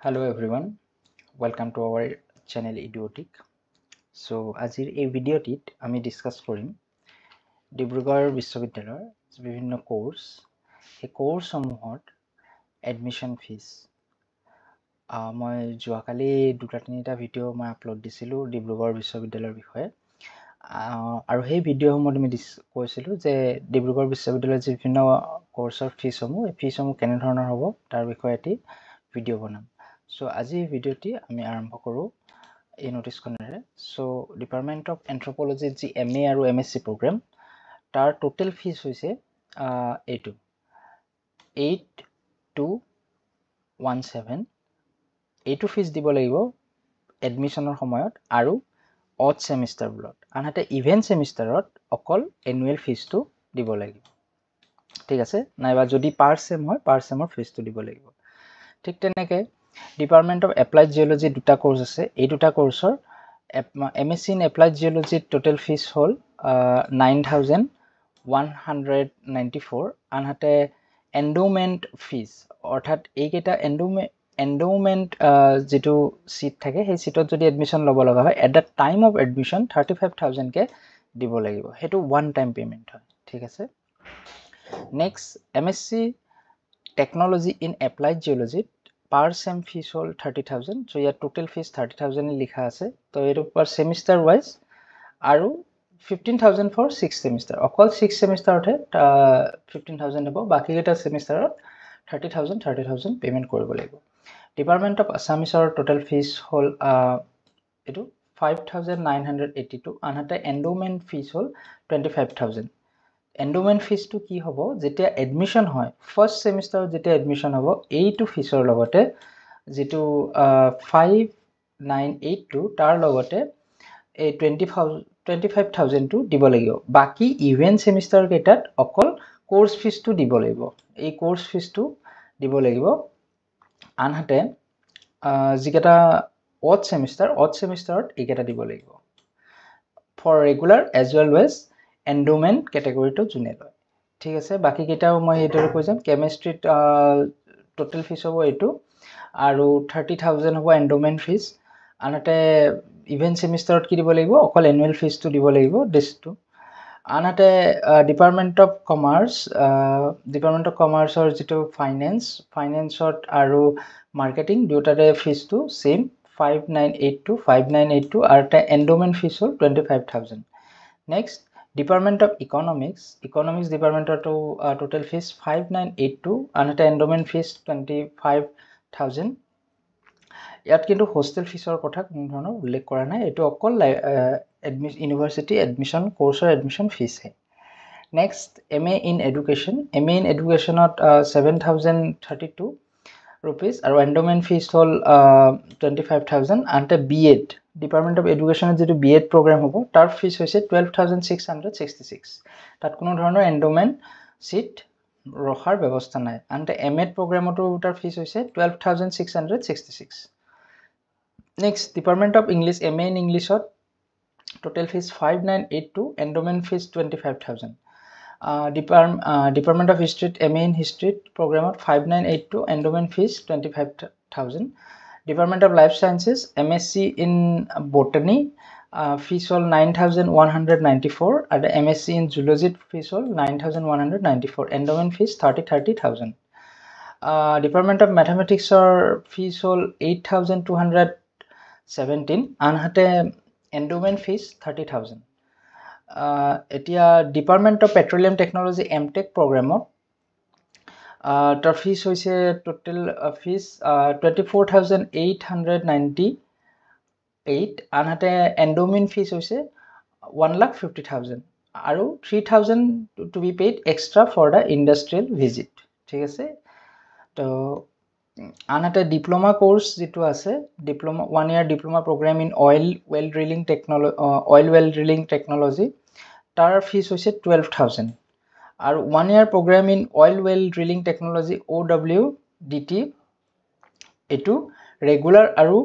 Hello everyone, welcome to our channel Idiotic. So আজিৰ এই ভিডিঅ'টিত আমি ডিসকাস কৰিম ডিব্ৰুগড় বিশ্ববিদ্যালয়ৰ বিভিন্ন কোৰ্স এই কোৰ্সসমূহত এডমিশন ফিজ মই যোৱাকালি দুটা তিনিটা ভিডিঅ' মই আপলোড দিছিলো ডিব্ৰুগড় বিশ্ববিদ্যালয়ৰ বিষয়ে আৰু সেই ভিডিঅ'সমূহত আমি কৈছিলো যে ডিব্ৰুগড় বিশ্ববিদ্যালয়ৰ বিভিন্ন কোৰ্সৰ ফিজসমূহ এই ফিজসমূহ কেনে ধৰণৰ হ'ব তাৰ বিষয়ে এটি ভিডিঅ' বনাম So আজি ভিডিঅ'টি আমি আৰম্ভ কৰো এই নোটিছখনেৰে সো ডিপাৰ্টমেন্ট অফ এন্থ্ৰোপলজি জি এমএ আৰু এমএসসি প্ৰগ্ৰাম তাৰ টোটাল ফিজ হৈছে এইটো 8217 এইটো ফিজ দিব লাগিব এডমিশনৰ সময়ত আৰু অড সেমিষ্টাৰবোৰত আনহাতে ইভেন্ট সেমিষ্টাৰত অকল এনুৱেল ফিজটো দিব লাগিব ঠিক আছে নাইবা যদি পাৰ সেম হয় পাৰ সেমৰ ফিজটো দিব লাগিব ঠিক তেনেকৈ Department of Applied Geology দুটা কোর্স আছে এই দুটা কোৰ্সৰ MSc in Applied Geology total fees হল 9194 আনহাতে endowment fees অৰ্থাৎ এইকেইটা endowment যেটো সিট থাকে সেই সিটত যদি এডমিশন লব লগা হয় at the time of admission 35000 কে দিব লাগিব হেতু one time payment হয় ঠিক আছে next MSc Technology in Applied Geology per sem fees hol 30000 so your total fees 30000 likha ase to eto per semester wise aru 15000 for 6 semester okol 6 semester othe 15000 hobo baki eta semester 30000 payment koribo lagibo department of assamese or total fees hol eto 5982 anhate endowment fees hol 25000 endowment fees to ki hobo jetia admission hoy first semester jetia admission hobo eitu feesor logote jetu 5982 tar logote a 25000 to dibo lagibo baki event semester ketat okol course fees to dibo lagibo ei course fees to dibo lagibo anhate jiketa odd semester eketa dibo lagibo for regular as well as endowment category to june loy ঠিক আছে বাকি কেটাও মই এটাৰ কৈ যাম chemistry total ফিস হ'ব এটো আৰু 30000 হ'ব endowment fees আনতে ইভেন্ট সেমিষ্টাৰত কি দিব লাগিব অকল এনুৱেল ফিস তো দিব লাগিব দিসটো আনতে ডিপাৰ্টমেন্ট অফ কমাৰ্চৰ যেটো ফাইনান্সত আৰু মাৰ্কেটিং দুটাৰে ফিস তো সেম 5982 আৰু তা endowment fees হ'ল 25000 next Department of Economics department to total fees 5982 and endowment fees 25000 ইয়াত কিন্তু হোস্টেল ফিসৰ কথা কোনো ধৰণৰ উল্লেখ কৰা নাই এটো অকল ইউনিভাৰ্সিটি এডমিশন কোৰ্সৰ এডমিশন ফিস হে next MA in education to 7032 rupees আৰু endowment fees hall 25000 and B.Ed Department of Education যেটো B.Ed program হ'ব তাৰ ফিস হৈছে 12666 তাত কোনো ধৰণৰ endowment seat ৰখাৰ ব্যৱস্থা নাই আনতে M.Ed programতো তাৰ ফিস হৈছে 12666 next Department of English MA in English to total fees 5982 endowment fees 25000 Department of History MA in History program 5982 endowment fees 25000 Department of Life Sciences MSc in Botany fees all 9194 and MSc in Zoology fees all 9194 endowment fees 30000 Department of Mathematics or fees all 8217 anhate endowment fees 30000 etia Department of Petroleum Technology MTech program tar fees hoise total fees 24898 anhate endowment fees hoise 1,50,000 aru 3000 to be paid extra for the industrial visit ঠিক আছে তো anhate diploma course jitu ase diploma 1 year diploma program in oil well drilling technology tar fees hoise 12000 আৰু 1 year program in oil well drilling technology OWDT etu regular আৰু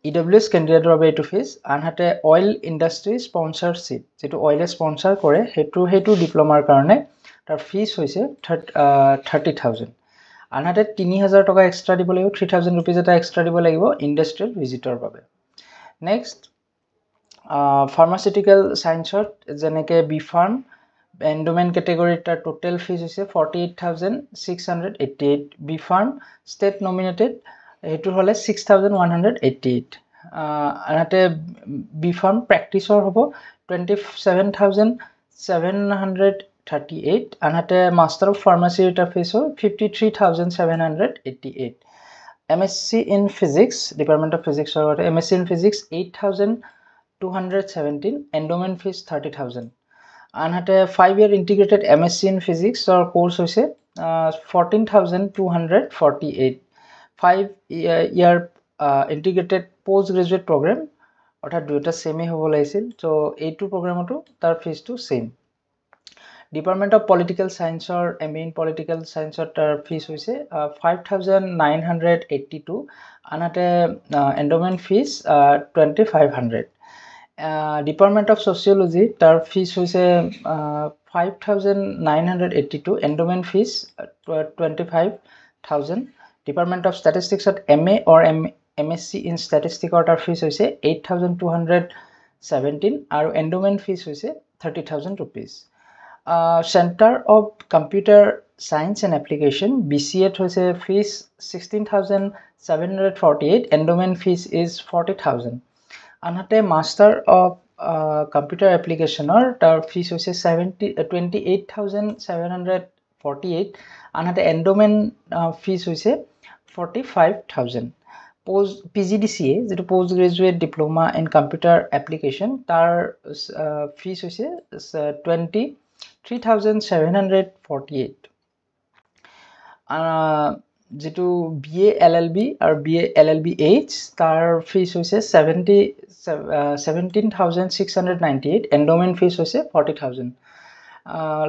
EWS candidate বাবে etu fees anhate oil industry sponsorship যেটো oil sponsor কৰে হেতু ডিপ্লোমাৰ কাৰণে তাৰ fees হৈছে 30000 আনহাতে 3000 টকা এক্সট্ৰা দিব লাগিব 3000 rupees এটা এক্সট্ৰা দিব লাগিব ইন্ডাষ্ট্ৰিয়েল ভিজিটৰ বাবে নেক্সট ফাৰ্মাচিউটিকেল সায়েন্সত যেনেকে B pharm endowment category tar total fees is 48,688 b farm state nominated etu hole 6,188 anate b farm practice or hobo 27,738 anate master of pharmacy ta fees 53,788 msc in physics department of physics or msc in physics 8,217 endowment fees 30,000 anhate 5-year integrated MSc in physics or course hoise 14,248 5-year integrated postgraduate program ortha duita same hobo laisil so a2 program to tar fees to same Department of Political Science or MA in Political Science or tar fees hoise 5,982 anhate endowment fees 2,500 Department of Sociology tar fees hoise 5,982 endowment fees 25,000 Department of Statistics at MA or MSc in Statistics tar fees hoise 8,217 aru endowment fees hoise 30,000 rupees Center of Computer Science and Application BCA hoise fees 16,748 endowment fees is 40,000 anhate master of computer application or tar fees hoise 28,748 anhate endowment fees hoise 45,000 PGDCA যেটো postgraduate diploma in computer application tar fees hoise 23,748 যেটো BA LLB or BA LLBH tar fees hoise 17,698 endowment fees hoise 40,000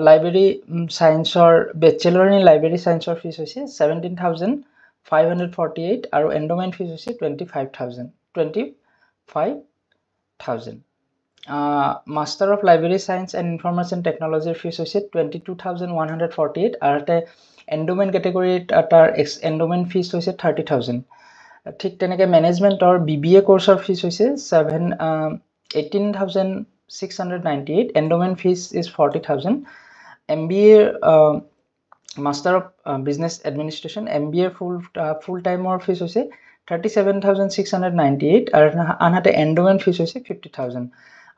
library science or bachelor in library science or fees hoise 17,548 aru endowment fees hoise 25,000 Master of Library Science and Information Technology fees hoise 22,148 aru endowment category tar endowment fees hoise 30,000 ঠিক তেনেকে management or BBA course or fees hoise 18,698 endowment fees is 40,000 MBA Master of Business Administration MBA full time or fees hoise 37,698 anhate endowment fees hoise 50,000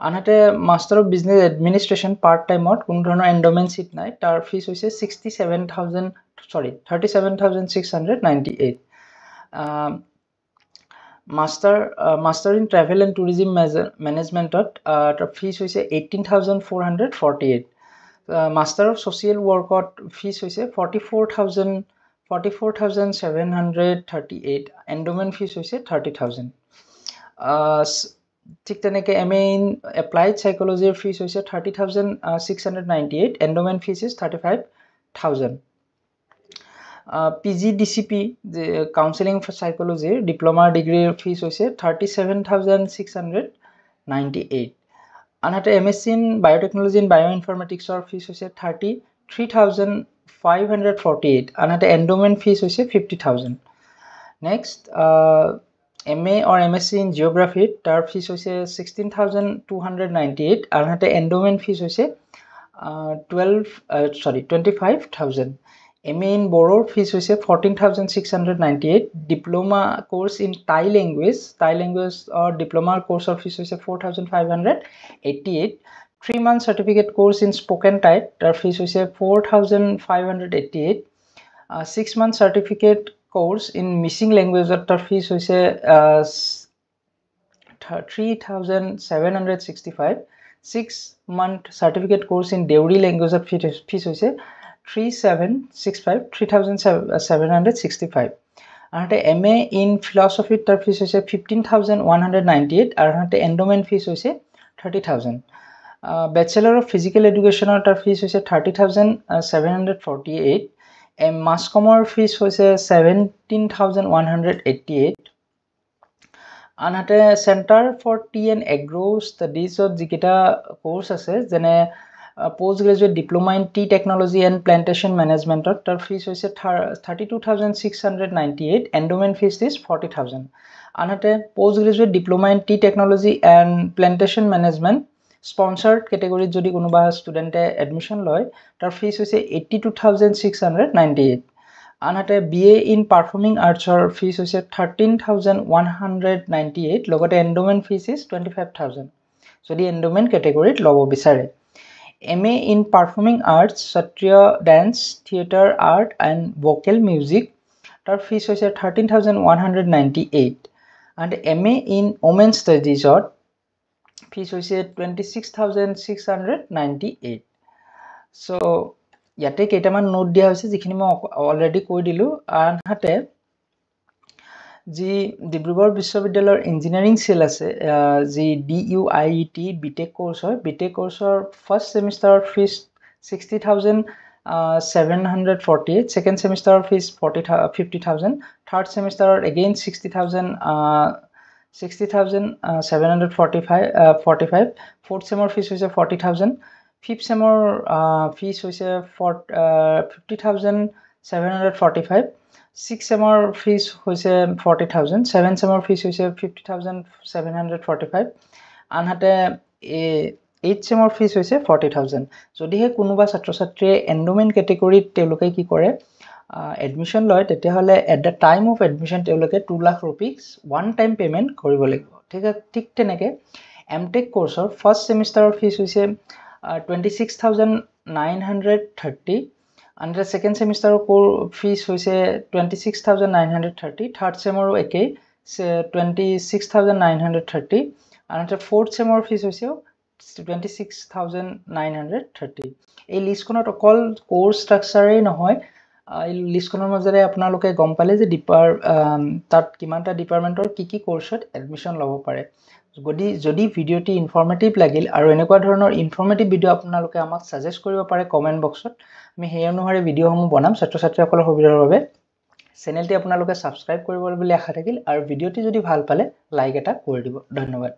anhate Master of Business Administration part time or kun dhoroner endowment seat nai tar fees hoise 37,698 Master in Travel and Tourism Management tar fees hoise 18,448 Master of Social Work fees hoise 44,738 endowment fees hoise 30,000 ঠিক তেনেকে MA in Applied Psychology fees hoise 30,698 endowment fees is 35,000 PGDCP the Counseling for Psychology diploma degree fees hoise 37,698 anhate MSc in Biotechnology and Bioinformatics or fees hoise 33,548 anhate endowment fees hoise 50,000 next MA or MSc in Geography tar fees hoise 16,298 anhate endowment fees hoise 25,000 MA in Boro fees hoise 14,698 diploma course in Thai language or diploma course of fees hoise 4,588 3-month certificate course in spoken Thai tar fees hoise 4,588 6-month certificate course in missing language tar fees hoise 3,765 6-month certificate course in Deuri language fees hoise 3,765 anhate MA in Philosophy tar fees hoise 15,198 anhate endowment fees hoise 30,000 Bachelor of Physical Education tar fees hoise 30,748 Mass Comm fees hoise 17,188 anhate Center for Tea and Agro Studies of jikita course ase jene post graduate diploma in tea technology and plantation মেনেজমেণ্টত তাৰ fees হৈছে 32,698 endowment fees is 40,000 আনহাতে post graduate diploma in tea technology and plantation management sponsored কেটেগৰীত যদি কোনোবা ষ্টুডেণ্টে admission লয় তাৰ fees হৈছে 82,698 আনহাতে BA ইন পাৰফৰ্মিং আৰ্টছৰ ফিজ হৈছে 13,198 লগতে এণ্ডোমেণ্ট ফিজ ইজ 25,000 যদি এণ্ডোমেণ্ট কেটেগৰীত ল'ব বিচাৰে MA in Performing Arts, Satriya Dance, Theatre Art and Vocal Music, tar fees hoise 13,198 and MA in Women's Studies fees hoise 26,698. So yate keitaman note dia hoise jikhini moi already koi dilu anhate যি ডিব্ৰুগড় বিশ্ববিদ্যালয়ৰ engineering cell আছে যি DUIET B Tech course হয় B Tech কোৰ্সৰ first সেমিস্টাৰৰ fees 60,748 second সেমিস্টাৰৰ fees 50,000 third সেমিস্টাৰৰ again 60,745 fourth সেমৰ ফিজ হৈছে 40,000 ফিফথ সেমৰ ফিজ হৈছে 50,745 6 semor fees hoise 40,000 7 semor fees hoise 50,745 anhate 8 semor fees hoise 40,000 jodi he kunuba chhatro chhatri endowment category teloke ki kore admission loy tete hole at the time of admission teloke 2 lakh rupees one time payment koribo lagibo thik teneke MTech course or first semester fees hoise 26,930 and the second semester fees hoise 26,930 third semester eke 26,930 and the fourth semester fees hoise 26,930 এই লিষ্টখনত অকল course স্ট্ৰাকচাৰই নহয় এই লিষ্টখনৰ মাজৰে আপোনালোকে গম পালে যে তাত কিমানটা ডিপাৰ্টমেন্টৰ কি কোৰ্সত এডমিশন ল'ব পাৰে যদি ভিডিওটি ইনফৰমেটিভ লাগিল আৰু এনেকুৱা ধৰণৰ ইনফৰমেটিভ ভিডিও আপোনালোকে আমাক সাজেষ্ট কৰিব পাৰে কমেন্ট বক্সত আমি সেই অনুসাৰে ভিডিওসমূহ বনাম ছাত্ৰ ছাত্ৰীসকলৰ সুবিধাৰ বাবে চেনেলটি আপোনালোকে সাবস্ক্ৰাইব কৰিব বুলি আশা থাকিল আৰু ভিডিওটি যদি ভাল পালে লাইক এটা কৰি দিব ধন্যবাদ